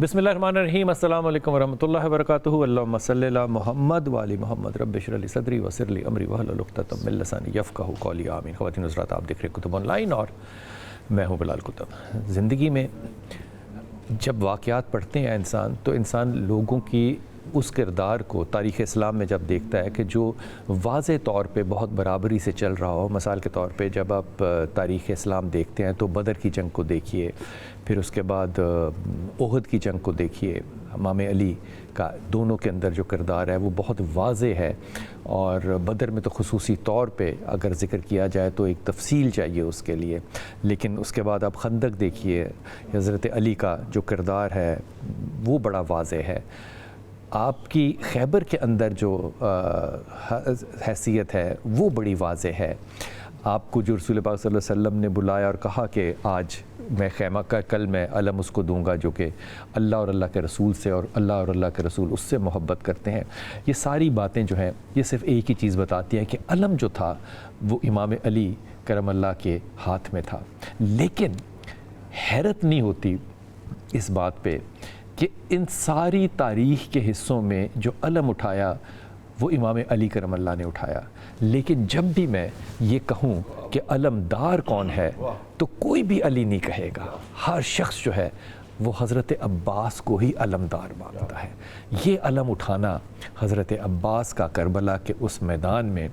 بسم اللہ الرحمن الرحیم، السلام علیکم ورحمۃ اللہ وبرکاتہ۔ اللہم صلی علی محمد وعلی محمد، رب اشرح لی صدری ویسر لی امری واحلل عقدۃ من لسانی یفقہوا قولی، آمین۔ خواتین حضرات، آپ دیکھ رہے ہیں کتب آن لائن اور میں ہوں بلال کتب۔ زندگی میں جب واقعات پڑھتے ہیں انسان، تو انسان لوگوں کی اس کردار کو تاریخ اسلام میں جب دیکھتا ہے کہ جو واضح طور پہ بہت برابری سے چل رہا ہو۔ مثال کے طور پہ جب آپ تاریخ اسلام دیکھتے ہیں تو بدر کی جنگ کو دیکھیے، پھر اس کے بعد احد کی جنگ کو دیکھیے، امام علی کا دونوں کے اندر جو کردار ہے وہ بہت واضح ہے، اور بدر میں تو خصوصی طور پہ اگر ذکر کیا جائے تو ایک تفصیل چاہیے اس کے لیے۔ لیکن اس کے بعد آپ خندق دیکھیے، حضرت علی کا جو کردار ہے وہ بڑا واضح ہے۔ آپ کی خیبر کے اندر جو حیثیت ہے وہ بڑی واضح ہے۔ آپ کو جو رسول پاک صلی اللہ علیہ وسلم نے بلایا اور کہا کہ آج میں خیمہ کا کل میں علم اس کو دوں گا جو کہ اللہ اور اللہ کے رسول سے، اور اللہ اور اللہ کے رسول اس سے محبت کرتے ہیں، یہ ساری باتیں جو ہیں یہ صرف ایک ہی چیز بتاتی ہیں کہ علم جو تھا وہ امام علی کرم اللہ کے ہاتھ میں تھا۔ لیکن حیرت نہیں ہوتی اس بات پہ کہ ان ساری تاریخ کے حصوں میں جو علم اٹھایا وہ امام علی کرم اللہ نے اٹھایا۔ لیکن جب بھی میں یہ کہوں کہ علمدار کون ہے تو کوئی بھی علی نہیں کہے گا، ہر شخص جو ہے وہ حضرت عباس کو ہی علمدار مانتا ہے۔ یہ علم اٹھانا حضرت عباس کا کربلا کے اس میدان میں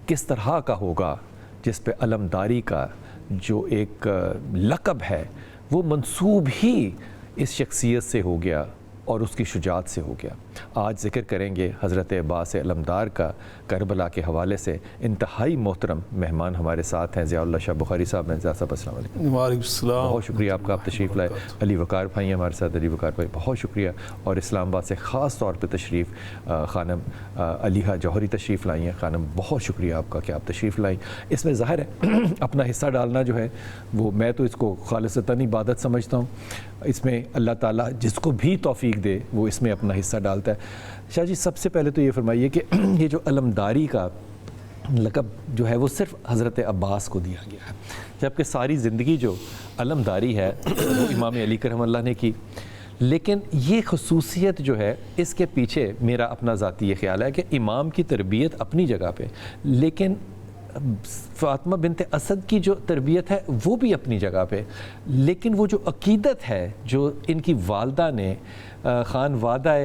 کس طرح کا ہوگا، جس پہ علمداری کا جو ایک لقب ہے وہ منسوب ہی اس شخصیت سے ہو گیا اور اس کی شجاعت سے ہو گیا۔ آج ذکر کریں گے حضرت عباس علمدار کا کربلا کے حوالے سے۔ انتہائی محترم مہمان ہمارے ساتھ ہیں ضیاء اللہ شاہ بخاری صاحب۔ صاحب السلام علیکم۔ وعلیکم السلام۔ بہت شکریہ آپ کا، آپ تشریف لائے۔ علی وقار بھائی ہیں ہمارے ساتھ، علی وقار بھائی بہت شکریہ۔ اور اسلام آباد سے خاص طور پہ تشریف خانم علیحہ جوہری تشریف لائی ہیں۔ خانم بہت شکریہ آپ کا کہ آپ تشریف لائیں۔ اس میں ظاہر ہے اپنا حصہ ڈالنا جو ہے وہ میں تو اس کو خالصتاً عبادت سمجھتا ہوں۔ اس میں اللہ تعالیٰ جس کو بھی توفیق دے وہ اس میں اپنا حصہ ڈالتا ہے۔ شاہ جی، سب سے پہلے تو یہ فرمائیے کہ یہ جو علمداری کا لقب جو ہے وہ صرف حضرت عباس کو دیا گیا ہے، جبکہ ساری زندگی جو علمداری ہے وہ امام علی کرم اللہ نے کی۔ لیکن یہ خصوصیت جو ہے اس کے پیچھے میرا اپنا ذاتی یہ خیال ہے کہ امام کی تربیت اپنی جگہ پہ، لیکن فاطمہ بنت اسد کی جو تربیت ہے وہ بھی اپنی جگہ پہ، لیکن وہ جو عقیدت ہے جو ان کی والدہ نے خان وادہ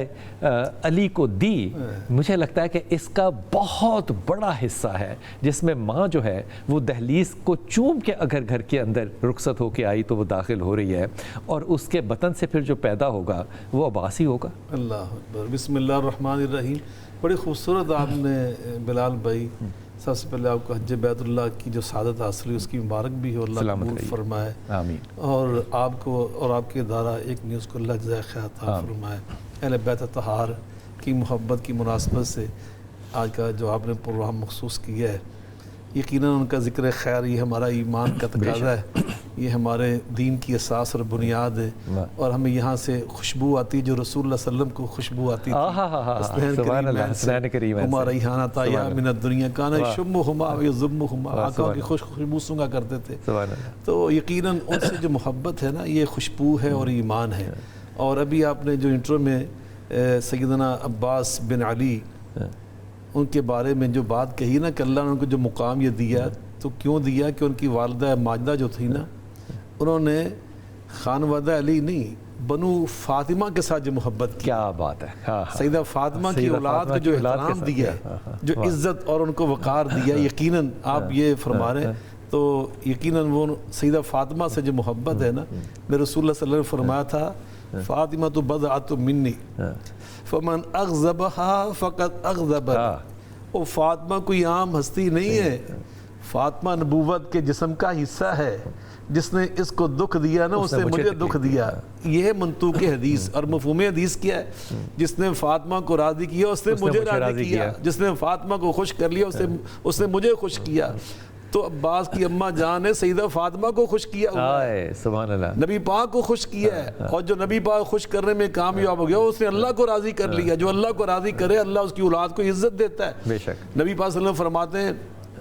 علی کو دی، مجھے لگتا ہے کہ اس کا بہت بڑا حصہ ہے، جس میں ماں جو ہے وہ دہلیز کو چوم کے اگر گھر کے اندر رخصت ہو کے آئی تو وہ داخل ہو رہی ہے، اور اس کے بطن سے پھر جو پیدا ہوگا وہ عباس ہی ہوگا۔ اللہ اکبر۔ بسم اللہ الرحمن الرحیم۔ بڑی خوبصورت آپ نے بلال بھائی، سب سے پہلے آپ کو حج بیت اللہ کی جو سعادت حاصل ہوئی اس کی مبارک بھی ہو، اللہ قبول فرمائے۔ آمین۔ اور آپ کو اور آپ کے ادارہ ایک نیوز کو اللہ جزائے خیر عطا فرمائے۔ اہل بیت طہار کی محبت کی مناسبت سے آج کا جو آپ نے پروگرام مخصوص کیا ہے، یقیناً ان کا ذکر خیر یہ ہمارا ایمان کا تقاضا ہے، یہ ہمارے دین کی اساس اور بنیاد ہے، اور ہمیں یہاں سے خوشبو آتی جو رسول اللہ صلی اللہ علیہ وسلم کو خوشبو آتی تھی۔ سبحان اللہ، حسنین کریم ہمارا ریحانہ طیبہ من الدنیا کان یشمہما ویضمہما، آقا کی خوشبو سونگا کرتے تھے۔ تو یقیناً ان سے جو محبت ہے نا، یہ خوشبو ہے اور ایمان ہے۔ اور ابھی آپ نے جو انٹرو میں سیدنا عباس بن علی ان کے بارے میں جو بات کہی نا کہ اللہ نے ان کو جو مقام یہ دیا، تو کیوں دیا کہ ان کی والدہ ماجدہ جو تھی نا، انہوں نے خانوادہ علی نہیں بنو فاطمہ کے ساتھ جو محبت کی۔ کیا بات ہے۔ سیدہ فاطمہ کی اولاد کو جو احترام دیا، جو عزت اور ان کو وقار دیا، یقیناً آپ یہ فرما رہے ہیں تو یقیناً وہ سیدہ فاطمہ سے جو محبت ہے نا، میرے رسول اللہ صلی اللہ علیہ وسلم نے فرمایا تھا فاطمہ تو بضعۃ منی فمن اغضبها فقد اغضبنی۔ وہ فاطمہ کوئی عام ہستی نہیں ہے، فاطمہ نبوت کے جسم کا حصہ ہے، جس نے اس کو دکھ دیا نا اس نے مجھے دکھ دیا۔ یہ ہے منطوق حدیث۔ اور مفہوم حدیث کیا ہے؟ جس نے فاطمہ کو راضی کیا اس نے مجھے راضی کیا، جس نے فاطمہ کو خوش کر لیا اس نے مجھے خوش کیا۔ تو عباس کی اماں جان نے سیدہ فاطمہ کو خوش کیا ہوا ہے، سبحان اللہ، نبی پاک کو خوش کیا ہے، اور جو نبی پاک خوش کرنے میں کامیاب ہو گیا اس نے اللہ کو راضی کر لیا۔ جو اللہ کو راضی کرے اللہ اس کی اولاد کو عزت دیتا ہے۔ بے شک نبی پاک صلی اللہ علیہ وسلم فرماتے ہیں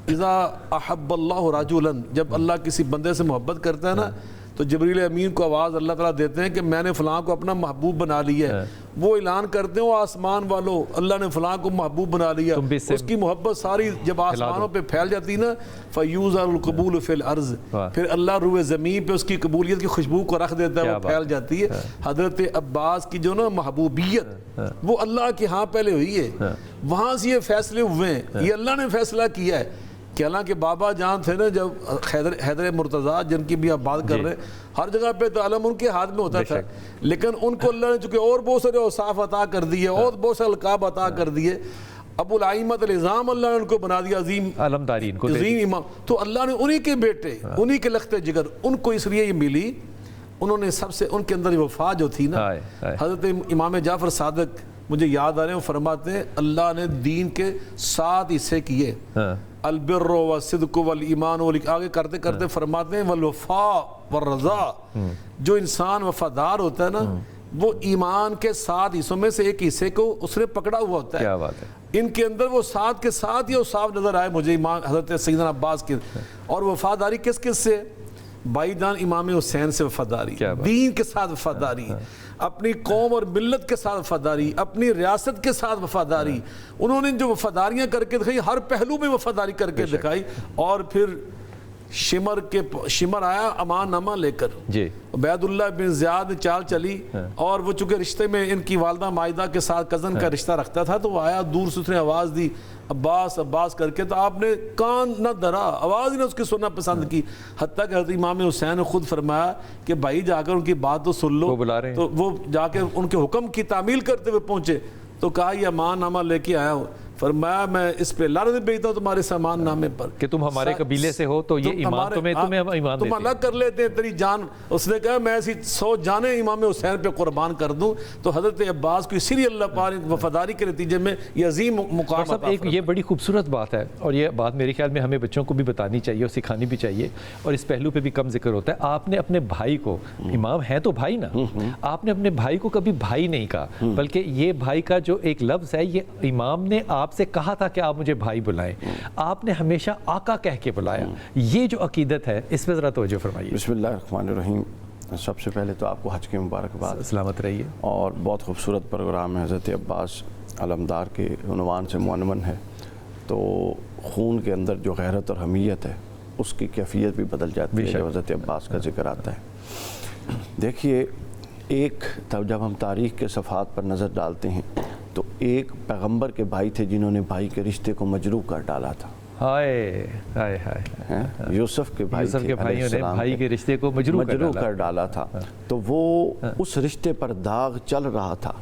اذا احب اللہ رجلا، جب اللہ کسی بندے سے محبت کرتا ہے نا تو جبریل امین کو آواز اللہ تعالیٰ دیتے ہیں کہ میں نے فلاں کو اپنا محبوب بنا لیا ہے. وہ اعلان کرتے ہیں آسمان والوں اللہ نے فلاں کو محبوب بنا لیا. اس کی محبت ساری جب آسمانوں پہ پھیل جاتی نا فیوزر القبول فی الارض, پھر اللہ روئے زمین پہ اس کی قبولیت کی خوشبو کو رکھ دیتا ہے, وہ پھیل جاتی ہے. حضرت عباس کی جو نا محبوبیت وہ اللہ کے ہاں پہلے ہوئی ہے, وہاں سے یہ فیصلے ہوئے ہیں, یہ اللہ نے فیصلہ کیا ہے. کہ حالانکہ بابا جان تھے نا جب حیدر مرتضیٰ جن کی بھی آپ بات کر رہے ہیں, ہر جگہ پہ تو علم ان کے ہاتھ میں ہوتا تھا, لیکن ان کو اللہ نے چونکہ اور بہت سارے اوصاف عطا کر دیے اور بہت سارے القاب عطا کر دیے. ابو الائمۃ العظام اللہ نے ان کو بنا دیا عظیم علمداری, عظیم امام. تو اللہ نے انہی کے بیٹے, انہی کے لخت جگر, ان کو اس لیے یہ ملی. انہوں نے سب سے ان کے اندر وفا جو تھی نا, حضرت امام جعفر صادق مجھے یاد آ رہے ہیں, وہ فرماتے ہیں اللہ نے دین کے 7 حصے کیے, البر والصدق والایمان, آگے کرتے کرتے فرماتے ہیں والوفاء والرضا. جو انسان وفادار ہوتا ہے نا وہ ایمان کے 7 حصوں میں سے ایک حصے کو اس نے پکڑا ہوا ہوتا ہے. کیا بات ہے. ان کے اندر وہ 7 کے 7 ہی اوصاف نظر آئے مجھے ایمان حضرت سیدنا عباس کے. اور وفاداری کس کس سے؟ بھائی جان امام حسین سے وفاداری, دین کے ساتھ وفاداری, اپنی قوم اور ملت کے ساتھ وفاداری, اپنی ریاست کے ساتھ وفاداری. انہوں نے جو وفاداریاں کر کے دکھائی, ہر پہلو میں وفاداری کر کے دکھائی. اور پھر شمر آیا امان نامہ لے کر, عبید اللہ بن زیاد چال چلی, اور وہ چونکہ رشتے میں ان کی والدہ مائدہ کے ساتھ کزن کا رشتہ رکھتا تھا, تو وہ آیا دور سے اس نے آواز دی عباس عباس کر کے, تو آپ نے کان نہ دھرا, آواز ہی نہ اس کی سننا پسند کی. حتیٰ کہ حضرت امام حسین نے خود فرمایا کہ بھائی جا کر ان کی بات تو سن لو. تو وہ جا کے ان کے حکم کی تعمیل کرتے ہوئے پہنچے, تو کہا یہ امان نامہ لے کے آیا ہوں. فرمایا میں اس پہ لعنت بھیجتا ہوں تمہارے سامان نامے پر کہ تم ہمارے قبیلے سے ہو, تو یہ ایمان تمہیں ایمان تم الگ کر لیتے ہیں تیری جان. اس نے کہا میں ایسی 100 جانیں امام حسین پہ قربان کر دوں. تو حضرت عباس کو اسی لیے اللہ پاک وفاداری کے نتیجے میں یہ عظیم مقام عطا. ایک یہ بڑی خوبصورت بات ہے, اور یہ بات میرے خیال میں ہمیں بچوں کو بھی بتانی چاہیے اور سکھانی بھی چاہیے, اور اس پہلو پہ بھی کم ذکر ہوتا ہے. آپ نے اپنے بھائی کو, امام ہے تو بھائی نا, آپ نے اپنے بھائی کو کبھی بھائی نہیں کہا, بلکہ یہ بھائی کا جو ایک لفظ ہے یہ امام نے آپ سے کہا تھا کہ آپ مجھے بھائی بلائیں, آپ نے ہمیشہ آقا کہہ کے بلایا. یہ جو عقیدت ہے اس پہ ذرا توجہ فرمائیے. بسم اللہ الرحمن الرحیم. سب سے پہلے تو آپ کو حج کی مبارکباد. سلامت رہیے. اور بہت خوبصورت پروگرام ہے. حضرت عباس علمدار کے عنوان سے معنون ہے, تو خون کے اندر جو غیرت اور حمیت ہے اس کی کیفیت بھی بدل جاتی ہے جب حضرت عباس کا ذکر آتا ہے. دیکھیے, ایک جب ہم تاریخ کے صفحات پر نظر ڈالتے ہیں تو ایک پیغمبر کے بھائی تھے جنہوں نے بھائی کے رشتے کو مجروح کر ڈالا تھا. یوسف کے بھائی تھے, بھائیوں نے بھائی کے رشتے کو مجروح کر ڈالا تھا. تو وہ اس رشتے پر داغ چل رہا تھا,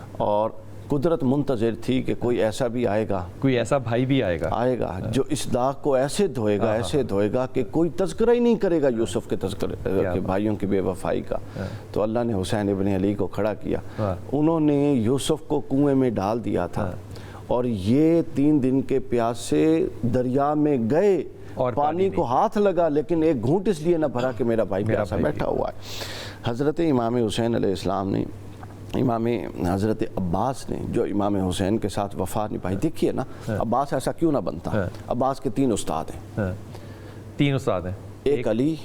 اور قدرت منتظر تھی کہ کوئی ایسا بھی آئے گا, کوئی ایسا بھائی بھی آئے گا جو اس داغ کو ایسے دھوئے گا کہ کوئی تذکرہ ہی نہیں کرے گا یوسف کے کے بھائیوں کی بے وفائی کا. تو اللہ نے حسین ابن علی کو کھڑا کیا, انہوں نے یوسف کو کنویں میں ڈال دیا تھا, اور یہ 3 دن کے پیاس سے دریا میں گئے, اور پانی کو ہاتھ لگا لیکن ایک گھونٹ اس لیے نہ بھرا کہ میرا بھائی پیاسا بیٹھا ہوا ہے. حضرت امام حسین علیہ السلام نے, امام حضرت عباس نے جو امام حسین کے ساتھ وفا نبھائی. دیکھیے نا, عباس ایسا کیوں نہ بنتا. عباس کے 3 استاد ہیں. 3 استاد ہیں, ایک علی,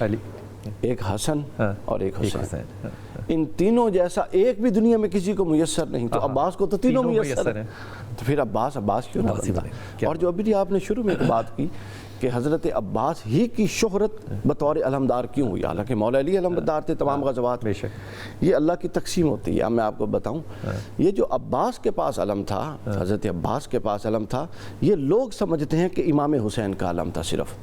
ایک حسن اور ایک حسین. ان تینوں جیسا ایک بھی دنیا میں کسی کو میسر نہیں, تو عباس کو تو تینوں میسر ہیں. تو پھر عباس کیوں نہ بنتا. اور جو ابھی آپ نے شروع میں بات کی کہ حضرت عباس ہی کی شہرت بطور علمدار کیوں ہوئی, حالانکہ مولا علی علمدار تھے تمام غزوات. یہ اللہ کی تقسیم ہوتی ہے. اب میں آپ کو بتاؤں, یہ جو عباس کے پاس علم تھا, حضرت عباس کے پاس علم تھا, یہ لوگ سمجھتے ہیں کہ امام حسین کا علم تھا صرف.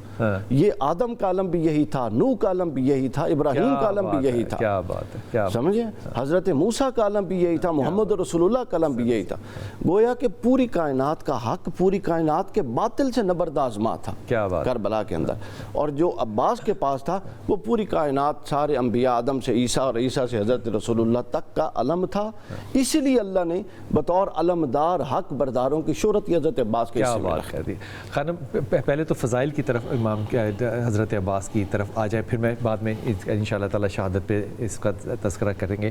یہ آدم کا علم بھی یہی تھا, نوح کا علم بھی یہی تھا, ابراہیم کا علم بھی یہی تھا. کیا بات ہے, سمجھے, حضرت موسیٰ کا علم بھی یہی تھا, محمد رسول اللہ کا علم بھی یہی تھا. گویا کہ پوری کائنات کا حق پوری کائنات کے باطل سے نبردآزما تھا کربلا کے اندر. اور جو عباس کے پاس تھا وہ پوری کائنات, سارے انبیاء, آدم سے عیسیٰ اور عیسیٰ سے حضرت رسول اللہ تک کا علم تھا. اسی لیے اللہ نے بطور علمدار حق برداروں کی شہرت حضرت عباس کے حصے میں رکھی. خانم, پہلے تو فضائل کی طرف امام حضرت عباس کی طرف آ جائے, پھر میں بعد میں انشاءاللہ تعالی شہادت پہ اس کا تذکرہ کریں گے.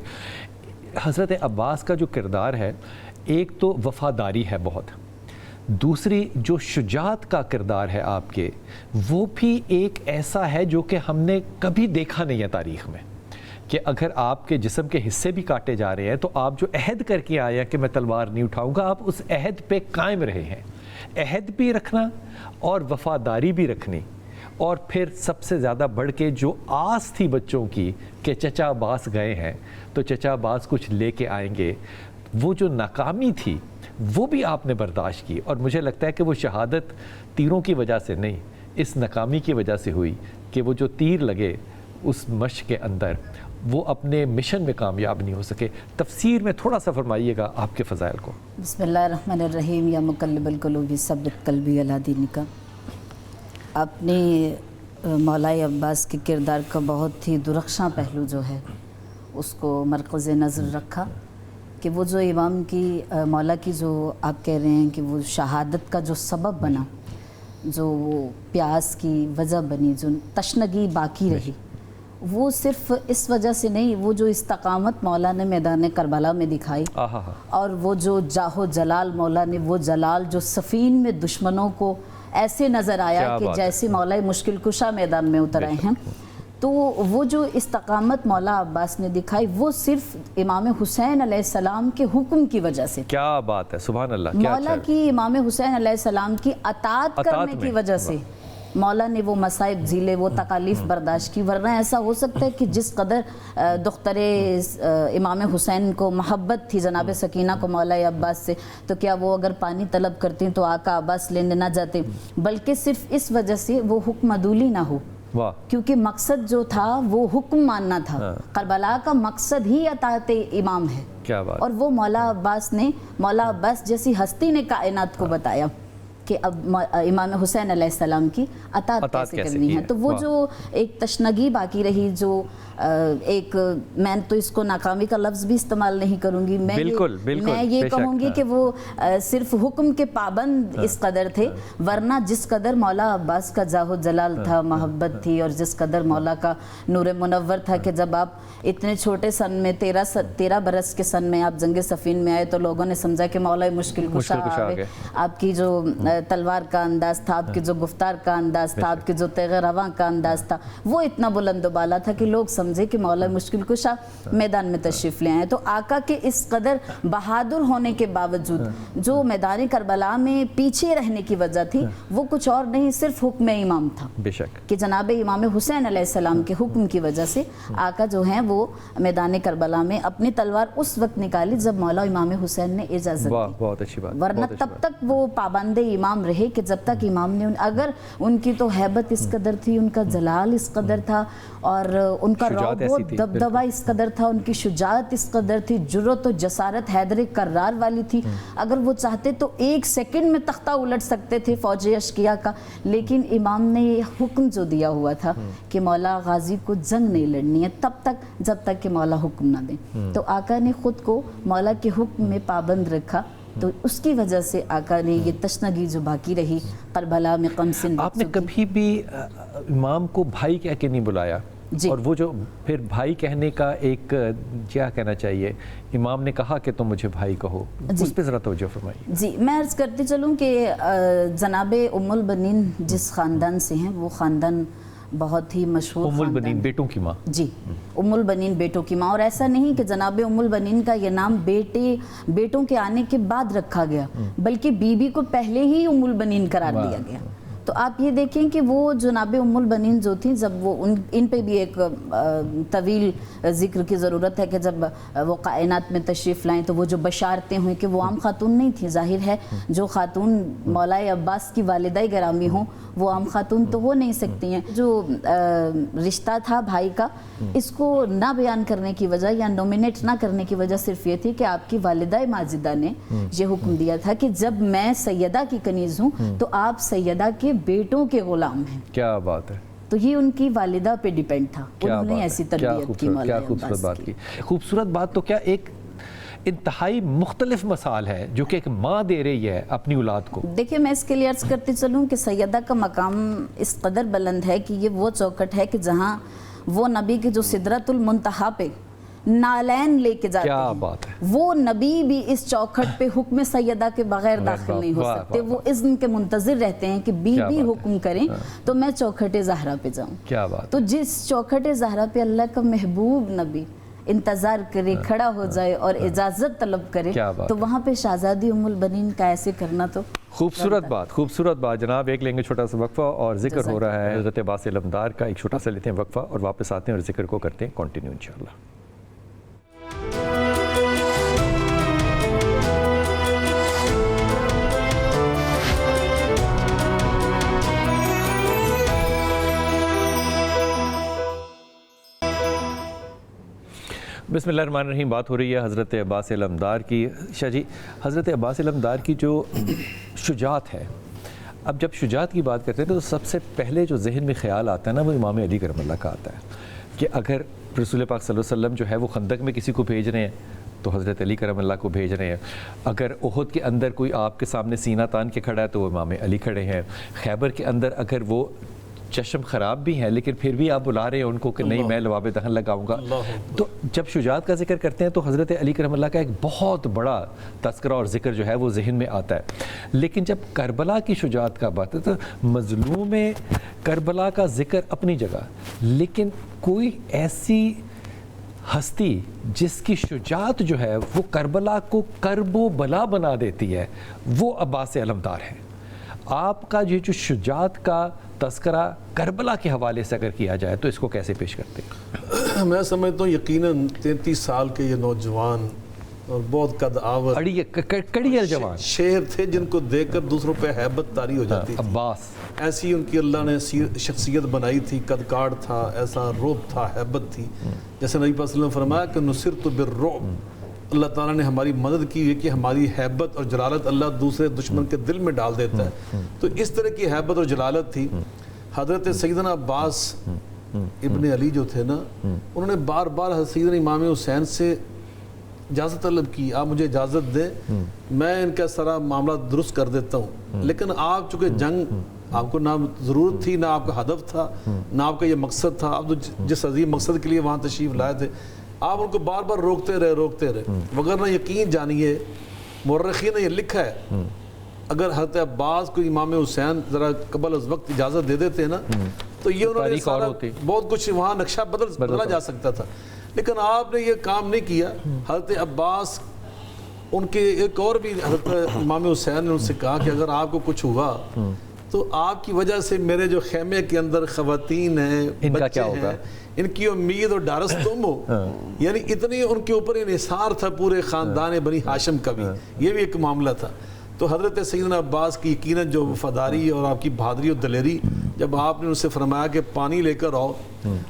حضرت عباس کا جو کردار ہے, ایک تو وفاداری ہے بہت, دوسری جو شجاعت کا کردار ہے آپ کے، وہ بھی ایک ایسا ہے جو کہ ہم نے کبھی دیکھا نہیں ہے تاریخ میں، کہ اگر آپ کے جسم کے حصے بھی کاٹے جا رہے ہیں تو آپ جو عہد کر کے آئے ہیں کہ میں تلوار نہیں اٹھاؤں گا، آپ اس عہد پہ قائم رہے ہیں۔ عہد بھی رکھنا اور وفاداری بھی رکھنی، اور پھر سب سے زیادہ بڑھ کے جو آس تھی بچوں کی کہ چچا عباس گئے ہیں تو چچا عباس کچھ لے کے آئیں گے، وہ جو ناکامی تھی وہ بھی آپ نے برداشت کی، اور مجھے لگتا ہے کہ وہ شہادت تیروں کی وجہ سے نہیں، اس ناکامی کی وجہ سے ہوئی کہ وہ جو تیر لگے اس مشق کے اندر، وہ اپنے مشن میں کامیاب نہیں ہو سکے۔ تفسیر میں تھوڑا سا فرمائیے گا آپ کے فضائل کو۔ بسم اللہ الرحمن الرحیم۔ یا مقلب القلوب ثبت قلبی علی دینک۔ آپ نے مولا عباس کے کردار کا بہت ہی درخشاں پہلو جو ہے اس کو مرکز نظر رکھا، کہ وہ جو امام کی مولا کی جو آپ کہہ رہے ہیں کہ وہ شہادت کا جو سبب بنا، جو پیاس کی وجہ بنی، جو تشنگی باقی رہی، وہ صرف اس وجہ سے نہیں، وہ جو استقامت مولا نے میدان کربلا میں دکھائی، اور وہ جو جاہ و جلال مولا نے، وہ جلال جو صفین میں دشمنوں کو ایسے نظر آیا کہ جیسے مولا مشکل کشا میدان میں اتر آئے ہیں، تو وہ جو استقامت مولا عباس نے دکھائی وہ صرف امام حسین علیہ السلام کے حکم کی وجہ سے، کیا بات ہے، سبحان اللہ، مولا کی امام حسین علیہ السلام کی اطاعت کرنے کی وجہ سے مولا نے وہ مصائب جھیلے، وہ تکالیف برداشت کی، ورنہ ایسا ہو سکتا ہے کہ جس قدر دختر امام حسین کو محبت تھی جناب سکینہ کو مولا عباس سے، تو کیا وہ اگر پانی طلب کرتی تو آقا عباس لینے نہ جاتے، بلکہ صرف اس وجہ سے وہ حکم عدولی نہ ہو، کیونکہ مقصد جو تھا وہ حکم ماننا تھا۔ کربلا کا مقصد ہی اطاعت امام ہے، اور وہ مولا عباس نے، مولا عباس جیسی ہستی نے کائنات کو بتایا کہ اب امام حسین علیہ السلام کی اطاعت کیسے کرنی ہے۔ تو وہ جو ایک تشنگی باقی رہی، جو ایک، میں تو اس کو ناکامی کا لفظ بھی استعمال نہیں کروں گی، میں یہ کہوں گی کہ وہ صرف حکم کے پابند اس قدر تھے، ورنہ جس قدر مولا عباس کا جاہ و جلال تھا، محبت تھی، اور جس قدر مولا کا نور منور تھا کہ جب آپ اتنے چھوٹے سن میں 13 برس کے سن میں آپ جنگ صفین میں آئے تو لوگوں نے سمجھا کہ مولا مشکل کشا آئے، آپ کی جو تلوار کا انداز تھا، آپ کی جو گفتار کا انداز تھا، آپ کی جو تیغ رواں کا انداز تھا، وہ اتنا بلند و بالا تھا کہ لوگ سمجھے کہ مولا مشکل کشا میدان میں تشریف لے آئے۔ تو آقا کے اس قدر بہادر ہونے کے باوجود جو میدان کربلا میں پیچھے رہنے کی وجہ تھی وہ کچھ اور نہیں، صرف حکم امام تھا، بے شک کہ جناب امام حسین علیہ السلام کے حکم کی وجہ سے آقا جو ہیں وہ میدان کربلا میں اپنی تلوار اس وقت نکالی جب مولا امام حسین نے اجازت دی، بہت اچھی بات، ورنہ تب تک وہ پابند امام رہے کہ جب تک امام نے، اگر ان کی تو ہیبت اس قدر تھی، ان کا جلال اس قدر تھا، اور ان کا رعب و دبدبہ اس قدر تھا، ان کی شجاعت اس قدر تھی، جرأت و جسارت حیدر کرار والی تھی، اگر وہ چاہتے تو ایک سیکنڈ میں تختہ الٹ سکتے تھے فوج اشقیاء کا، لیکن امام نے یہ حکم جو دیا ہوا تھا کہ مولا غازی کو جنگ نہیں لڑنی ہے تب تک جب تک کہ مولا حکم نہ دیں، تو آقا نے خود کو مولا کے حکم میں پابند رکھا، تو اس کی وجہ سے آقا نے یہ تشنگی جو باقی رہی کربلا میں قمصن۔ آپ نے کبھی بھی امام کو بھائی کہہ کے نہیں بلایا، اور وہ جو پھر بھائی کہنے کا ایک کیا کہنا چاہیے، امام نے کہا کہ تم مجھے بھائی کہو، اس پہ ذرا توجہ فرمائیے۔ جی میں عرض کرتی چلوں کہ جناب ام البنین جس خاندان سے ہیں وہ خاندان بہت ہی مشہور، ام البنین بیٹوں کی ماں، جی ام البنین بیٹوں کی ماں، اور ایسا نہیں کہ جناب ام البنین کا یہ نام بیٹوں کے آنے کے بعد رکھا گیا، بلکہ بی بی کو پہلے ہی ام البنین قرار دیا گیا۔ تو آپ یہ دیکھیں کہ وہ جناب ام البنین جو تھیں، جب وہ ان پہ بھی ایک طویل ذکر کی ضرورت ہے کہ جب وہ کائنات میں تشریف لائیں تو وہ جو بشارتیں ہوئیں کہ وہ عام خاتون نہیں تھیں، ظاہر ہے جو خاتون مولا عباس کی والدہ گرامی ہوں وہ عام خاتون تو ہو نہیں سکتی ہیں۔ جو رشتہ تھا بھائی کا، اس کو نہ بیان کرنے کی وجہ یا نومینیٹ نہ کرنے کی وجہ صرف یہ تھی کہ آپ کی والدہ ماجدہ نے یہ حکم دیا تھا کہ جب میں سیدہ کی کنیز ہوں تو آپ سیدہ کے بیٹوں کے غلام ہیں۔ کیا بات ہے، تو یہ ان کی والدہ پہ ڈیپینڈ تھا، انہوں نے ایسی تربیت کی مولا کیا خوبصورت بات کی۔ خوبصورت بات تو کیا ایک انتہائی مختلف مثال ہے جو کہ ایک ماں دے رہی ہے اپنی اولاد کو۔ دیکھیں میں اس کے لیے عرض کرتی چلوں کہ سیدہ کا مقام اس قدر بلند ہے کہ یہ وہ چوکٹ ہے کہ جہاں وہ نبی کے جو سدرۃ المنتہا پہ نالین لے کے جاتے کیا ہیں. بات ہے. وہ نبی بھی اس چوکھٹ پہ حکم سیدہ کے بغیر داخل نہیں ہو سکتے. وہ اذن کے منتظر رہتے ہیں کہ بی بی حکم کریں تو میں چوکھٹ زہرا پہ جاؤں. کیا بات. تو جس چوکھٹ زہرا پہ اللہ کا محبوب نبی انتظار کرے, کھڑا ہو جائے اور اجازت طلب کرے, تو وہاں پہ شہزادی ام البنین کا ایسے کرنا تو خوبصورت بات, خوبصورت بات. جناب ایک لیں گے چھوٹا سا وقفہ اور ذکر ہو رہا ہے حضرت عباس علمدار کا. ایک چھوٹا سا لیتے ہیں وقفہ اور واپس آتے ہیں اور ذکر کو کرتے ہیں کنٹینیو انشاءاللہ. بسم اللہ الرحمن الرحیم. بات ہو رہی ہے حضرت عباس علمدار کی. شاہ جی, حضرت عباس علمدار کی جو شجاعت ہے, اب جب شجاعت کی بات کرتے ہیں تو سب سے پہلے جو ذہن میں خیال آتا ہے نا, وہ امام علی کرم اللہ کا آتا ہے کہ اگر رسول پاک صلی اللہ علیہ وسلم جو ہے وہ خندق میں کسی کو بھیج رہے ہیں تو حضرت علی کرم اللہ کو بھیج رہے ہیں. اگر احد کے اندر کوئی آپ کے سامنے سینہ تان کے کھڑا ہے تو وہ امام علی کھڑے ہیں. خیبر کے اندر اگر وہ چشم خراب بھی ہیں لیکن پھر بھی آپ بلا رہے ہیں ان کو کہ نہیں میں لواب دہن لگاؤں گا. تو جب شجاعت کا ذکر کرتے ہیں تو حضرت علی کرم اللہ کا ایک بہت بڑا تذکرہ اور ذکر جو ہے وہ ذہن میں آتا ہے. لیکن جب کربلا کی شجاعت کا بات ہے تو مظلوم کربلا کا ذکر اپنی جگہ, لیکن کوئی ایسی ہستی جس کی شجاعت جو ہے وہ کربلا کو کرب و بلا بنا دیتی ہے, وہ عباس علمدار ہے. آپ کا یہ جو شجاعت کا تذکرہ کربلا کے حوالے سے اگر کیا جائے تو اس کو کیسے پیش کرتے ہیں؟ میں سمجھتا ہوں یقیناً 33 سال کے یہ نوجوان اور بہت قد آور کڑی جوان شیر تھے جن کو دیکھ کر دوسروں پہ ہیبت طاری ہو جاتی تھی. عباس ایسی ان کی اللہ نے شخصیت بنائی تھی, قد کاٹ تھا, ایسا روب تھا, ہیبت تھی. جیسے نبی صلی اللہ علیہ وسلم نے فرمایا کہ نصرت بالرعب, اللہ تعالیٰ نے ہماری مدد کی ہے کہ ہماری ہیبت اور جلالت اللہ دوسرے دشمن کے دل میں ڈال دیتا ہے. تو اس طرح کی ہیبت اور جلالت تھی. حضرت سیدنا عباس ابن علی جو تھے نا, انہوں نے بار بار حضرت سیدنا امام حسین سے اجازت طلب کی, آپ مجھے اجازت دیں میں ان کا سارا معاملہ درست کر دیتا ہوں. لیکن آپ چونکہ جنگ آپ کو نہ ضرورت تھی, نہ آپ کا ہدف تھا, نہ آپ کا یہ مقصد تھا, آپ تو جس عظیم مقصد کے لیے وہاں تشریف لائے تھے آپ ان کو بار بار روکتے رہے. وگرنہ یقین جانیے مورخین نے یہ لکھا ہے اگر حضرت عباس کو امام حسین ذرا قبل از وقت اجازت دے دیتے نا تو یہ انہوں نے سارا بہت کچھ وہاں نقشہ بدلا جا سکتا تھا. لیکن آپ نے یہ کام نہیں کیا. حضرت عباس ان کے ایک اور بھی حضرت امام حسین نے ان سے کہا کہ اگر آپ کو کچھ ہوا تو آپ کی وجہ سے میرے جو خیمے کے اندر خواتین ہیں, بچے ہیں, ان کی امید اور ڈارس تم ہو. یعنی اتنی ان کے اوپر انحصار تھا پورے خاندان بنی ہاشم کا بھی, یہ بھی ایک معاملہ تھا. تو حضرت سیدنا عباس کی یقیناً جو وفاداری اور آپ کی بہادری اور دلیری, جب آپ نے ان سے فرمایا کہ پانی لے کر آؤ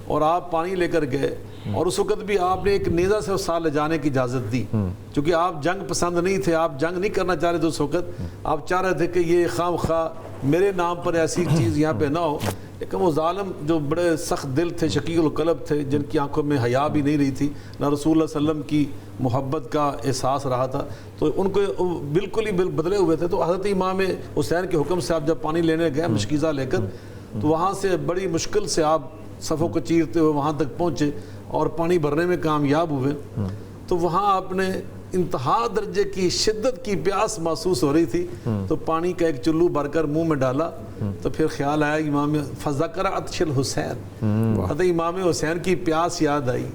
اور آپ پانی لے کر گئے, اور اس وقت بھی آپ نے ایک نیزہ سے اس سال لے جانے کی اجازت دی چونکہ آپ جنگ پسند نہیں تھے, آپ جنگ نہیں کرنا چاہ رہے تھے اس وقت, آپ چاہ رہے تھے کہ یہ خام خواہ میرے نام پر ایسی چیز یہاں پہ نہ ہو. لیکن وہ ظالم جو بڑے سخت دل تھے, شقیق القلب تھے, جن کی آنکھوں میں حیا بھی نہیں رہی تھی, نہ رسول اللہ صلی اللہ علیہ وسلم کی محبت کا احساس رہا تھا, تو ان کو بالکل ہی بدلے ہوئے تھے. تو حضرت امام حسین کے حکم سے آپ جب پانی لینے گئے مشکیزہ لے کر, تو وہاں سے بڑی مشکل سے آپ صفوں کو چیرتے ہوئے وہاں تک پہنچے اور پانی بھرنے میں کامیاب ہوئے. تو وہاں آپ نے انتہا درجے کی شدت کی پیاس محسوس ہو رہی تھی, تو پانی کا ایک چلو بھر کر منہ میں ڈالا, تو پھر خیال آیا امام فذکر عطش الحسین, حضرت امام حسین کی پیاس یاد آئی,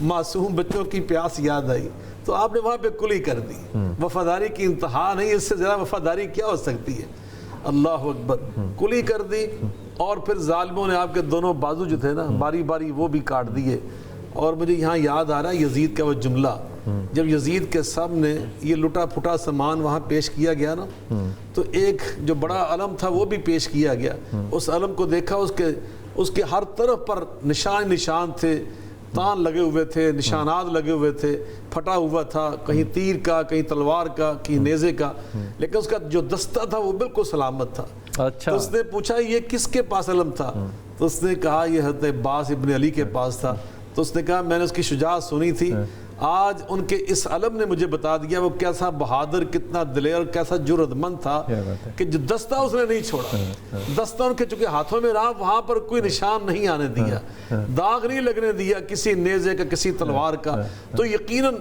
معصوم بچوں کی پیاس یاد آئی, تو آپ نے وہاں پہ کلی کر دی. وفاداری کی انتہا نہیں, اس سے زیادہ وفاداری کیا ہو سکتی ہے. اللہ اکبر, کلی کر دی. اور پھر ظالموں نے آپ کے دونوں بازو جو تھے نا باری باری وہ بھی کاٹ دیے. اور مجھے یہاں یاد آ رہا ہے یزید کا وہ جملہ, جب یزید کے سامنے یہ لٹا پھٹا سامان وہاں پیش کیا گیا نا, تو ایک جو بڑا علم تھا وہ بھی پیش کیا گیا. اس علم کو دیکھا, اس کے ہر طرف پر نشان تھے, تان لگے ہوئے تھے, نشانات لگے ہوئے تھے, پھٹا ہوا تھا, کہیں تیر کا, کہیں تلوار کا, کہیں نیزے کا, لیکن اس کا جو دستہ تھا وہ بالکل سلامت تھا. تو اس نے پوچھا یہ کس کے پاس علم تھا؟ تو اس نے کہا یہ حضرت عباس ابن علی کے پاس تھا. تو اس نے کہا میں نے اس کی شجاعت سنی تھی, آج ان کے اس علم نے مجھے بتا دیا وہ کیسا بہادر، کتنا دلیر، کیسا جرأت مند تھا کہ جو دستہ اس نے نہیں چھوڑا، دستہ ان کے چونکہ ہاتھوں میں رہا، وہاں پر کوئی نشان نہیں آنے دیا، داغ نہیں لگنے دیا کسی نیزے کا، کسی تلوار کا۔ تو یقیناً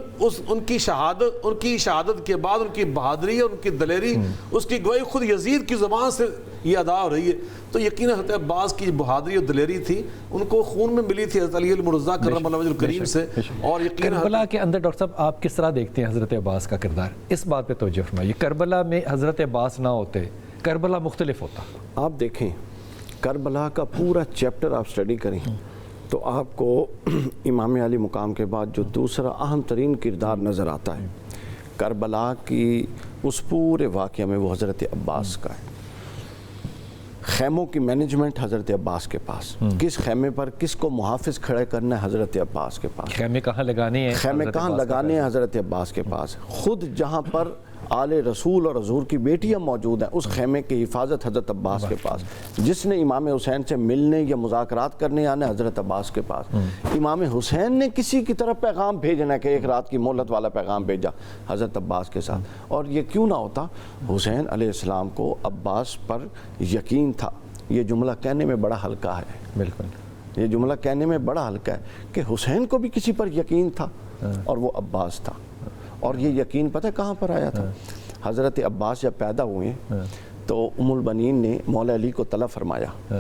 ان کی شہادت کے بعد ان کی بہادری اور ان کی دلیری، اس کی گواہی خود یزید کی زبان سے یہ ادا ہو رہی ہے۔ تو یقیناً حضرت عباس کی بہادری اور دلیری تھی، ان کو خون میں ملی تھی حضرت علی المرتضیٰ کرم اللہ وجہ الکریم سے۔ اور یقیناً کربلا کے اندر ڈاکٹر صاحب آپ کس طرح دیکھتے ہیں حضرت عباس کا کردار؟ اس بات پہ توجہ فرمائیے، کربلا میں حضرت عباس نہ ہوتے کربلا مختلف ہوتا۔ آپ دیکھیں کربلا کا پورا چیپٹر آپ سٹڈی کریں تو آپ کو امام علی مقام کے بعد جو دوسرا اہم ترین کردار نظر آتا ہے کربلا کی اس پورے واقعہ میں، وہ حضرت عباس کا ہے۔ خیموں کی مینجمنٹ حضرت عباس کے پاس، کس خیمے پر کس کو محافظ کھڑے کرنا ہے حضرت عباس کے پاس، خیمے کہاں لگانے ہیں، خیمے کہاں لگانے ہیں حضرت عباس کے پاس، خود جہاں پر آل رسول اور حضور کی بیٹیاں موجود ہیں اس خیمے کی حفاظت حضرت عباس کے پاس، جس نے امام حسین سے ملنے یا مذاکرات کرنے آنا حضرت عباس کے پاس، امام حسین نے کسی کی طرف پیغام بھیجنا ہے کہ ایک رات کی مہلت والا پیغام بھیجا حضرت عباس کے ساتھ۔ اور یہ کیوں نہ ہوتا، حسین علیہ السلام کو عباس پر یقین تھا۔ یہ جملہ کہنے میں بڑا ہلکا ہے، بالکل یہ جملہ کہنے میں بڑا ہلکا ہے کہ حسین کو بھی کسی پر یقین تھا اور وہ عباس تھا۔ اور یہ یقین پتہ کہاں پر آیا تھا؟ حضرت عباس جب پیدا ہوئے تو ام البنین نے مولا علی کو طلب فرمایا،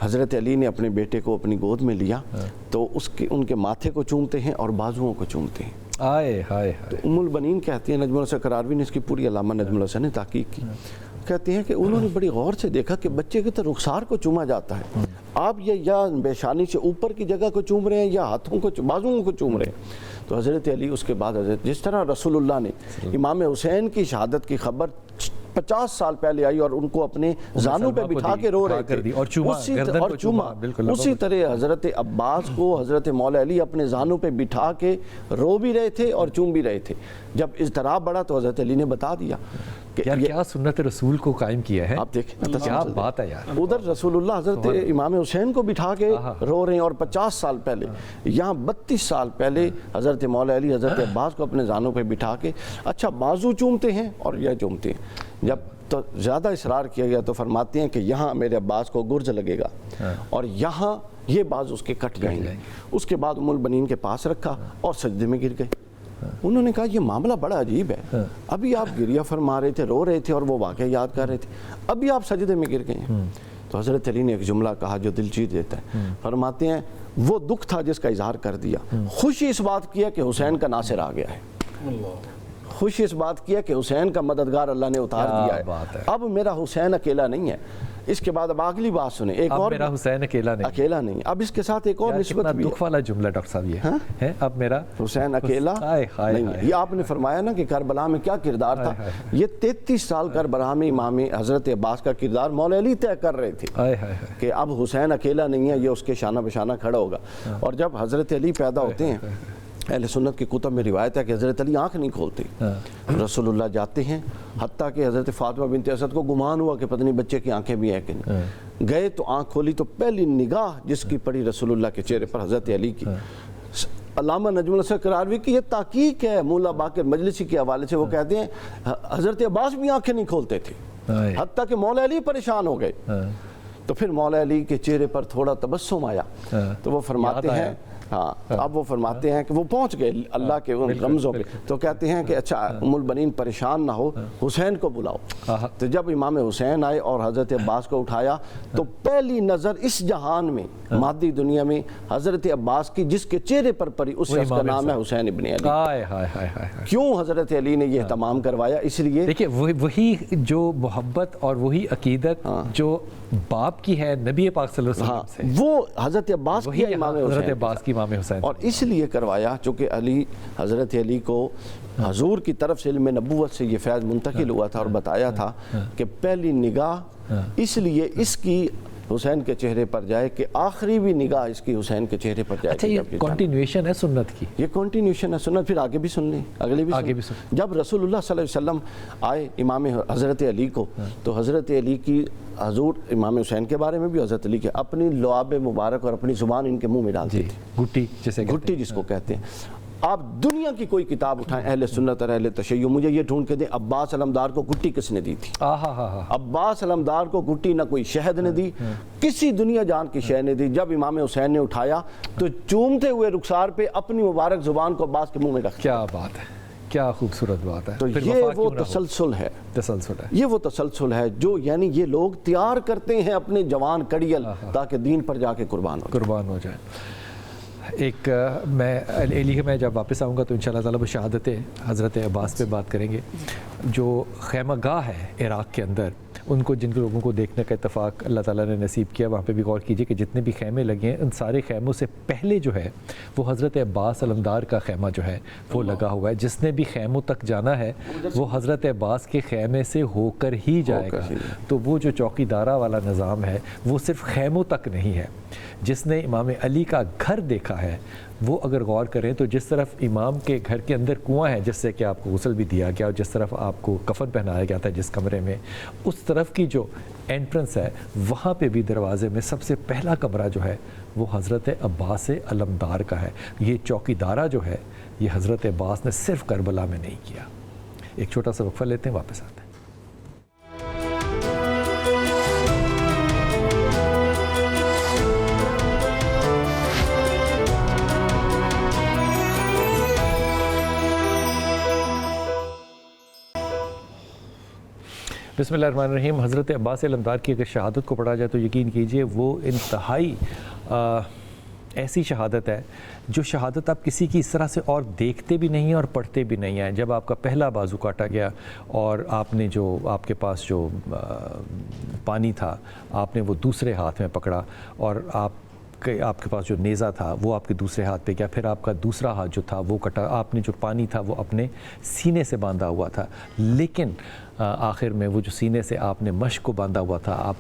حضرت علی نے اپنے بیٹے کو اپنی گود میں لیا تو ان کے ماتھے کو چومتے ہیں اور بازوؤں کو چومتے ہیں۔ آئے ہائے تو ام البنین کہتی ہیں، نجم الحسن قراروی نے اس کی پوری علامہ نجم الحسن نے تحقیق کی، کہتے ہیں کہ انہوں نے بڑی غور سے دیکھا کہ بچے کے تو رخسار کو چوما جاتا ہے، آپ یہ یا پیشانی سے اوپر کی جگہ کو چوم رہے ہیں یا ہاتھوں کو بازوؤں کو چوم رہے ہیں۔ تو حضرت علی اس کے بعد جس طرح رسول اللہ نے امام حسین کی شہادت کی خبر 50 سال پہلے آئی اور ان کو اپنے زانوں پہ بٹھا کے رو رہے تھے اور چوما، اسی طرح حضرت عباس کو حضرت مولا علی اپنے زانوں پہ بٹھا کے رو بھی رہے تھے اور چوم بھی رہے تھے۔ جب اضطراب بڑھا تو حضرت علی نے بتا دیا کہ کیا سنت رسول کو قائم کیا ہے، آپ دیکھیں کیا بات ہے یار۔ ادھر رسول اللہ حضرت امام حسین کو بٹھا کے رو رہے ہیں اور 50 سال پہلے، یہاں 32 سال پہلے حضرت مولا علی حضرت عباس کو اپنے زانوں پہ بٹھا کے اچھا بازو چومتے ہیں اور یہ چومتے ہیں۔ جب تو زیادہ اصرار کیا گیا تو فرماتے ہیں کہ یہاں میرے عباس کو گرج لگے گا اور یہاں یہ باز اس کے کٹ جائیں گے۔ اس کے بعد ام البنین کے پاس رکھا اور سجدے میں گر گئے۔ انہوں نے کہا یہ معاملہ بڑا عجیب ہے، ابھی آپ گریہ فرما رہے تھے، رو رہے تھے اور وہ واقعہ یاد کر رہے تھے، ابھی آپ سجدے میں گر گئے ہیں۔ تو حضرت علی نے ایک جملہ کہا جو دل جیت دیتا ہے، فرماتے ہیں وہ دکھ تھا جس کا اظہار کر دیا، خوشی اس بات کی ہے کہ حسین کا ناصر آ گیا ہے، خوشی اس بات کی ہے کہ حسین کا مددگار اللہ نے اتار دیا ہے، اب میرا حسین اکیلا نہیں ہے۔ اس کے بعد اب اگلی بات سنیں، ایک اور میرا حسین اکیلا نہیں، اب اس کے ساتھ ایک اور نسبت بھی ہے، دکھ والا جملہ ڈاکٹر صاحب یہ ہے، اب میرا حسین اکیلا نہیں ہے۔ یہ آپ نے فرمایا نا کہ کربلا میں کیا کردار تھا، یہ 33 سال کربلا میں امام حضرت عباس کا کردار مولا علی طے کر رہے تھے کہ اب حسین اکیلا نہیں ہے، یہ اس کے شانہ بشانہ کھڑا ہوگا۔ اور جب حضرت علی پیدا ہوتے ہیں، اہل سنت کی کتب میں روایت ہے کہ حضرت علی آنکھ نہیں کھولتے، رسول اللہ جاتے ہیں، حتیٰ کہ حضرت فاطمہ بنت اسد کو گمان ہوا کہ پتہ نہیں بچے کی آنکھیں بھی ہیں کہ نہیں، گئے تو آنکھ کھولی تو پہلی نگاہ جس کی پڑی رسول اللہ کے چہرے پر حضرت علی کی۔ علامہ نجم الحسن قراروی کی یہ تحقیق ہے مولا باقر مجلسی کے حوالے سے، وہ کہتے ہیں حضرت عباس بھی آنکھیں نہیں کھولتے تھے، حتیٰ کہ مولا علی پریشان ہو گئے۔ تو پھر مولا علی کے چہرے پر تھوڑا تبسم آیا تو وہ فرماتے ہیں، اب وہ فرماتے ہیں کہ وہ پہنچ گئے اللہ کے ان رمزوں پہ، تو کہتے ہیں کہ اچھا ام البنین پریشان نہ ہو، حسین کو بلاؤ۔ تو جب امام حسین آئے اور حضرت عباس کو اٹھایا تو پہلی نظر اس جہان میں مادی دنیا میں حضرت عباس کی جس کے چہرے پر پڑی اس شخص کا نام ہے حسین ابن علی۔ کیوں حضرت علی نے یہ اہتمام کروایا؟ اس لیے دیکھیں وہی جو محبت اور وہی عقیدت جو باپ کی ہے نبی پاک صلی اللہ علیہ وسلم سے، وہ حضرت عباس کی حضرت عباس کی امام حسین، اور اس لیے کروایا چونکہ علی حضرت علی کو حضور کی طرف سے علم نبوت سے یہ فیض منتقل ہوا تھا اور بتایا تھا کہ پہلی نگاہ اس لیے اس کی حسین کے چہرے پر جائے کہ آخری بھی نگاہ اس کی حسین کے چہرے پر جائے۔ اچھا یہ کنٹینیویشن ہے سنت کی، یہ کنٹینیویشن ہے سنت، پھر آگے بھی سن لیں، اگلے بھی سن۔ جب رسول اللہ صلی اللہ علیہ وسلم آئے امام حضرت علی کو تو حضرت علی کی حضور امام حسین کے بارے میں بھی حضرت علی کے اپنی لعاب مبارک اور اپنی زبان ان کے منہ میں ڈالتے تھے، گھٹی جس کو کہتے ہیں، آپ دنیا کی کوئی کتاب اٹھائیں اہل سنت اور اہل تشیع، مجھے یہ ڈھونڈ کے دیں عباس علمدار کو گٹی کس نے دی تھی؟ عباس علمدار کو گٹی نہ کوئی شہد نے دی، کسی دنیا جان کی شے نے دی۔ جب امام حسین نے اٹھایا تو چومتے ہوئے رخسار پہ اپنی مبارک زبان کو عباس کے منہ میں رکھ۔ کیا بات ہے، کیا خوبصورت بات ہے۔ تو یہ وہ تسلسل ہے، یہ وہ تسلسل ہے جو یعنی یہ لوگ تیار کرتے ہیں اپنے جوان کڑیل تاکہ دین پر جا کے قربان ہو جائے۔ ایک میں جب واپس آؤں گا تو انشاءاللہ تعالیٰ شہادت حضرت عباس پہ بات کریں گے۔ جو خیمہ گاہ ہے عراق کے اندر، ان کو جن لوگوں کو دیکھنے کا اتفاق اللہ تعالیٰ نے نصیب کیا، وہاں پہ بھی غور کیجئے کہ جتنے بھی خیمے لگے ہیں ان سارے خیموں سے پہلے جو ہے وہ حضرت عباس علمدار کا خیمہ جو ہے وہ لگا ہوا ہے۔ جس نے بھی خیموں تک جانا ہے وہ حضرت عباس کے خیمے سے ہو کر ہی جائے گا۔ تو وہ جو چوکی دارہ والا نظام ہے وہ صرف خیموں تک نہیں ہے۔ جس نے امام علی کا گھر دیکھا ہے وہ اگر غور کریں تو جس طرف امام کے گھر کے اندر کنواں ہے جس سے کہ آپ کو غسل بھی دیا گیا اور جس طرف آپ کو کفن پہنایا گیا تھا جس کمرے میں، اس طرف کی جو انٹرنس ہے وہاں پہ بھی دروازے میں سب سے پہلا کمرہ جو ہے وہ حضرت عباس علمدار کا ہے۔ یہ چوکی دارہ جو ہے یہ حضرت عباس نے صرف کربلا میں نہیں کیا۔ ایک چھوٹا سا وقفہ لیتے ہیں، واپس آتے ہیں۔ بسم اللہ الرحمن الرحیم۔ حضرت عباس علمدار کی اگر شہادت کو پڑھا جائے تو یقین کیجئے وہ انتہائی ایسی شہادت ہے جو شہادت آپ کسی کی اس طرح سے اور دیکھتے بھی نہیں ہیں اور پڑھتے بھی نہیں ہیں۔ جب آپ کا پہلا بازو کاٹا گیا اور آپ نے جو آپ کے پاس جو پانی تھا آپ نے وہ دوسرے ہاتھ میں پکڑا اور آپ کے پاس جو نیزہ تھا وہ آپ کے دوسرے ہاتھ پہ گیا، پھر آپ کا دوسرا ہاتھ جو تھا وہ کٹا، آپ نے جو پانی تھا وہ اپنے سینے سے باندھا ہوا تھا، لیکن آخر میں وہ جو سینے سے آپ نے مشک کو باندھا ہوا تھا، آپ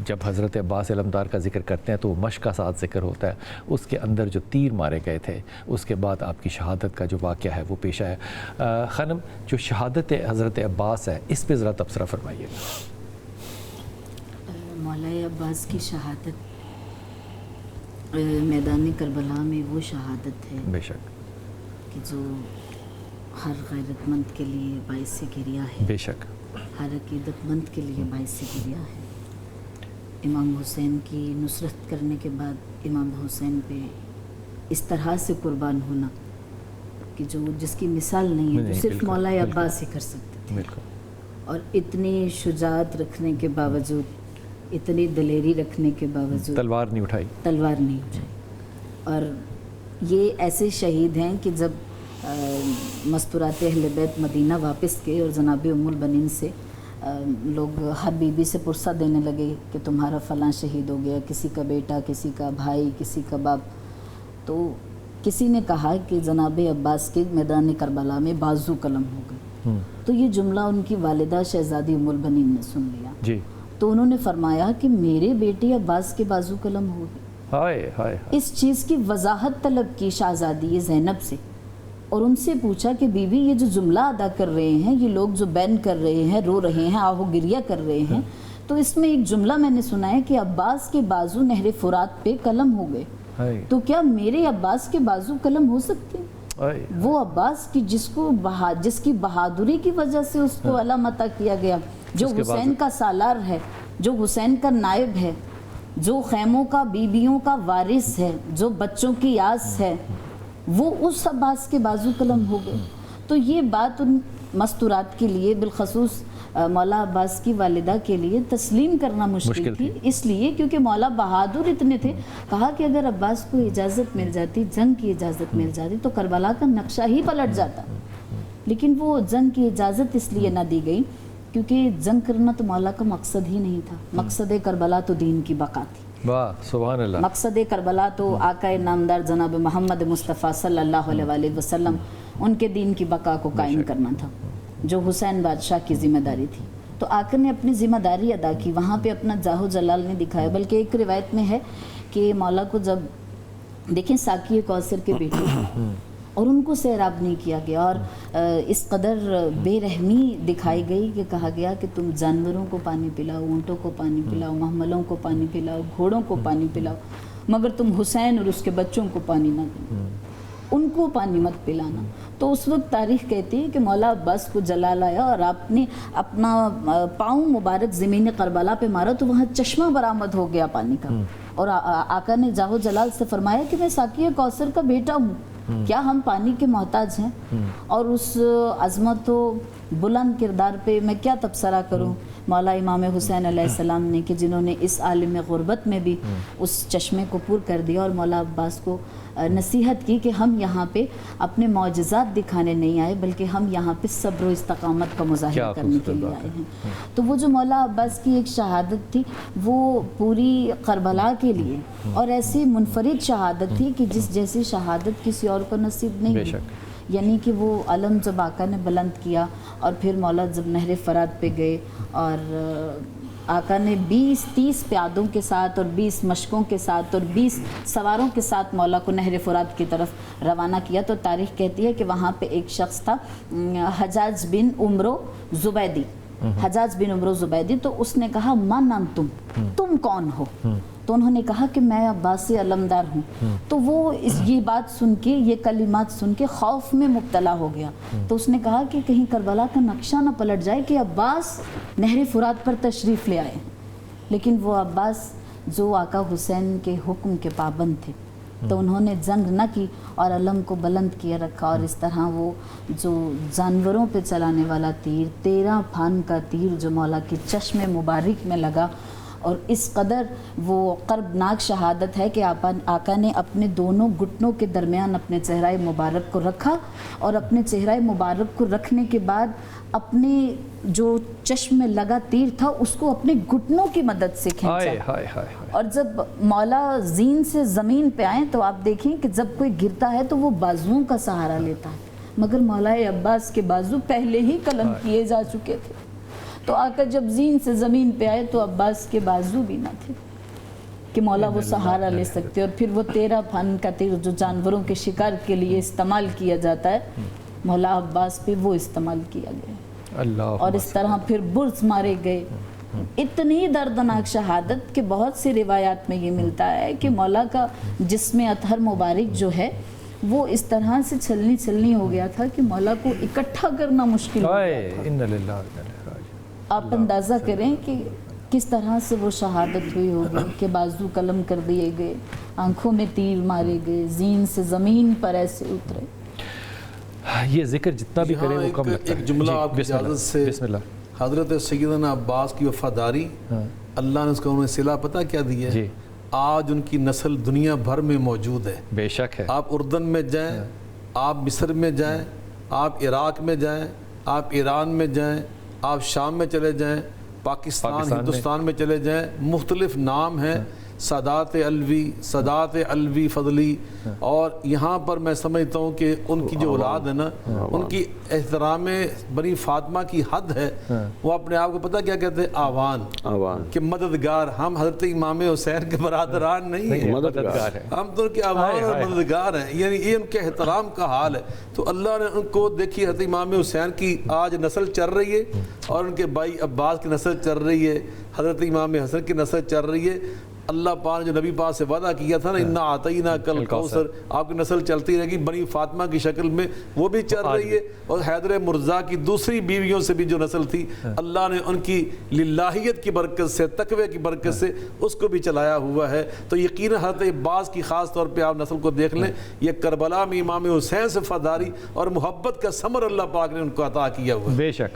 جب حضرت عباس علمدار کا ذکر کرتے ہیں تو وہ مشک کا ساتھ ذکر ہوتا ہے، اس کے اندر جو تیر مارے گئے تھے اس کے بعد آپ کی شہادت کا جو واقعہ ہے وہ پیش آیا۔ خانم، جو شہادت حضرت عباس ہے اس پہ ذرا تبصرہ فرمائیے۔ مولا عباس کی شہادت میدان کربلا میں وہ شہادت ہے بے شک کہ جو ہر غیرت مند کے لیے باعث گریہ ہے، بے شک ہر عقیدت مند کے لیے باعث گریہ ہے۔ امام حسین کی نصرت کرنے کے بعد امام حسین پہ اس طرح سے قربان ہونا کہ جو جس کی مثال نہیں ہے، جو صرف مولا عباس ہی کر سکتے تھے، اور اتنی شجاعت رکھنے کے باوجود، اتنی دلیری رکھنے کے باوجود تلوار نہیں اٹھائی۔ اور یہ ایسے شہید ہیں کہ جب مستورات اہل بیت مدینہ واپس گئے اور جناب ام البنین سے لوگ ہر بی بی سے پرسہ دینے لگے کہ تمہارا فلاں شہید ہو گیا، کسی کا بیٹا، کسی کا بھائی، کسی کا باپ، تو کسی نے کہا کہ جناب عباس کے میدان کربلا میں بازو قلم ہو گئے۔ تو یہ جملہ ان کی والدہ شہزادی ام البنین نے سن لیا، تو انہوں نے فرمایا کہ میرے بیٹے عباس کے بازو قلم ہو گئے۔ اس چیز کی وضاحت طلب کی شہزادی زینب سے اور ان سے پوچھا کہ بی بی یہ جو جملہ ادا کر رہے ہیں یہ لوگ جو بین کر رہے ہیں، رو رہے ہیں، آہو گریہ کر رہے ہیں، تو اس میں ایک جملہ میں نے سنا ہے کہ عباس کے بازو نہر فرات پہ قلم ہو گئے، تو کیا میرے عباس کے بازو قلم ہو سکتے ہیں؟ وہ عباس کی جس کی بہادری کی وجہ سے اس کو علم عطا کیا گیا، جو حسین کا سالار ہے، جو حسین کا نائب ہے، جو خیموں کا بیویوں کا وارث ہے، جو بچوں کی آس ہے، وہ اس عباس کے بازو قلم ہو گئے۔ تو یہ بات ان مستورات کے لیے، بالخصوص مولا عباس کی والدہ کے لیے تسلیم کرنا مشکل تھی، اس لیے کیونکہ مولا بہادر اتنے تھے۔ کہا کہ اگر عباس کو اجازت مل جاتی، جنگ کی اجازت مل جاتی تو کربلا کا نقشہ ہی پلٹ جاتا، لیکن وہ جنگ کی اجازت اس لیے نہ دی گئی کیونکہ جنگ کرنا تو مولا کا مقصد ہی نہیں تھا۔ مقصد کربلا تو دین کی بقا تھی۔ واہ سبحان اللہ۔ مقصد کربلا تو آقا نامدار جناب محمد مصطفیٰ صلی اللہ علیہ وسلم ان کے دین کی بقا کو قائم کرنا تھا، جو حسین بادشاہ کی ذمہ داری تھی۔ تو آقا نے اپنی ذمہ داری ادا کی، وہاں پہ اپنا جاہ و جلال نہیں دکھایا، بلکہ ایک روایت میں ہے کہ مولا کو جب دیکھیں ساقی کوثر کے بیٹے اور ان کو سیراب نہیں کیا گیا، اور اس قدر بے رحمی دکھائی گئی کہ کہا گیا کہ تم جانوروں کو پانی پلاؤ، اونٹوں کو پانی پلاؤ، محملوں کو پانی پلاؤ، گھوڑوں کو پانی پلاؤ، مگر تم حسین اور اس کے بچوں کو پانی نہ دو۔ ان کو پانی مت پلانا. تو اس وقت تاریخ کہتی ہے کہ مولا عباس کو جلا لایا اور آپ نے اپنا پاؤں مبارک زمین کربلا پہ مارا تو وہاں چشمہ برآمد ہو گیا پانی کا. اور آقا نے جاہو جلال سے فرمایا کہ میں ساقی کوثر کا بیٹا ہوں, کیا ہم پانی کے محتاج ہیں؟ اور اس عظمت و بلند کردار پہ میں کیا تبصرہ کروں. مولا امام حسین علیہ السلام نے کہ جنہوں نے اس عالم غربت میں بھی اس چشمے کو پر کر دیا, اور مولا عباس کو نصیحت کی کہ ہم یہاں پہ اپنے معجزات دکھانے نہیں آئے بلکہ ہم یہاں پہ صبر و استقامت کا مظاہرہ کرنے کے لیے آئے ہیں. تو وہ جو مولا عباس کی ایک شہادت تھی وہ پوری کربلا کے لیے اور ایسی منفرد شہادت تھی کہ جس جیسی شہادت کسی اور کو نصیب نہیں ہوئی. یعنی کہ وہ علم جب آقا نے بلند کیا اور پھر مولا جب نہر فرات پہ گئے اور آقا نے 20-30 پیادوں کے ساتھ اور 20 مشکوں کے ساتھ اور 20 سواروں کے ساتھ مولا کو نہر فرات کی طرف روانہ کیا, تو تاریخ کہتی ہے کہ وہاں پہ ایک شخص تھا حجاج بن عمرو زبیدی. حجاج بن عمرو زبیدی, تو اس نے کہا من انتم, تم کون ہو؟ تو انہوں نے کہا کہ میں عباسی علمدار ہوں. تو وہ یہ بات سن کے, یہ کلمات سن کے خوف میں مبتلا ہو گیا. تو اس نے کہا کہ کہیں کربلا کا نقشہ نہ پلٹ جائے کہ عباس نہر فرات پر تشریف لے آئے. لیکن وہ عباس جو آقا حسین کے حکم کے پابند تھے تو انہوں نے جنگ نہ کی اور علم کو بلند کیے رکھا. اور اس طرح وہ جو جانوروں پہ چلانے والا تیر, 13 پھان کا تیر جو مولا کے چشم مبارک میں لگا, اور اس قدر وہ قربناک شہادت ہے کہ آقا نے اپنے دونوں گھٹنوں کے درمیان اپنے چہرہ مبارک کو رکھا, اور اپنے چہرہ مبارک کو رکھنے کے بعد اپنے جو چشم میں لگا تیر تھا اس کو اپنے گھٹنوں کی مدد سے کھینچا. اور جب مولا زین سے زمین پہ آئیں تو آپ دیکھیں کہ جب کوئی گرتا ہے تو وہ بازوؤں کا سہارا لیتا ہے, مگر مولا عباس کے بازو پہلے ہی قلم کیے جا چکے تھے. تو آقا جب زین سے زمین پہ آئے تو عباس کے بازو بھی نہ تھے کہ مولا وہ سہارا لے سکتے. اور پھر وہ 13 پھان کا تیر جو جانوروں کے شکار کے لیے استعمال کیا جاتا ہے, مولا عباس پہ وہ استعمال کیا گیا. اور اس طرح پھر برز مارے گئے. اتنی دردناک شہادت کہ بہت سی روایات میں یہ ملتا ہے کہ مولا کا جسم اطہر مبارک جو ہے وہ اس طرح سے چھلنی ہو گیا تھا کہ مولا کو اکٹھا کرنا مشکل ہو گیا تھا. آپ اندازہ کریں کہ کس طرح سے وہ شہادت ہوئی ہوگی کہ بازو قلم کر دیے گئے, آنکھوں میں تیر مارے گئے, زین سے زمین پر ایسے اترے. یہ ذکر جتنا بھی کرے وہ کم لگتا ہے. ایک جملہ آپ کی اجازت سے, حضرت سیدنا عباس کی وفاداری, اللہ نے اس کو انہیں صلہ پتہ کیا دی ہے؟ آج ان کی نسل دنیا بھر میں موجود ہے. بے شک ہے. آپ اردن میں جائیں, آپ مصر میں جائیں, آپ عراق میں جائیں, آپ ایران میں جائیں, آپ شام میں چلے جائیں, پاکستان ہندوستان میں چلے جائیں, مختلف نام ہیں, سادات علوی فضلی. اور یہاں پر میں سمجھتا ہوں کہ ان کی جو اولاد ہے نا, ان کی احترام بنی فاطمہ کی حد ہے. وہ اپنے آپ کو پتہ کیا کہتے ہیں؟ آوان, کہ مددگار. ہم حضرت امام حسین کے برادران نہیں ہیں, مددگار ہیں ہم, تو ان کے آوان اور مددگار ہیں. یعنی یہ ان کے احترام کا حال ہے. تو اللہ نے ان کو دیکھی, حضرت امام حسین کی آج نسل چل رہی ہے اور ان کے بھائی عباس کی نسل چل رہی ہے, حضرت امام حسن کی نسل چل رہی ہے. اللہ پاک نے جو نبی پاک سے وعدہ کیا تھا نا, انا اعطینا کل کوثر, آپ کی نسل چلتی رہے گی بنی فاطمہ کی شکل میں, وہ بھی چل رہی ہے. اور حیدر مرزا کی دوسری بیویوں سے بھی جو نسل تھی, اللہ نے ان کی للہیت کی برکت سے, تقوی کی برکت سے اس کو بھی چلایا ہوا ہے. تو یقینا حضرت عباس کی خاص طور پہ آپ نسل کو دیکھ لیں, یہ کربلا میں امام حسین سے وفاداری اور محبت کا ثمر اللہ پاک نے ان کو عطا کیا ہوا ہے. بے شک.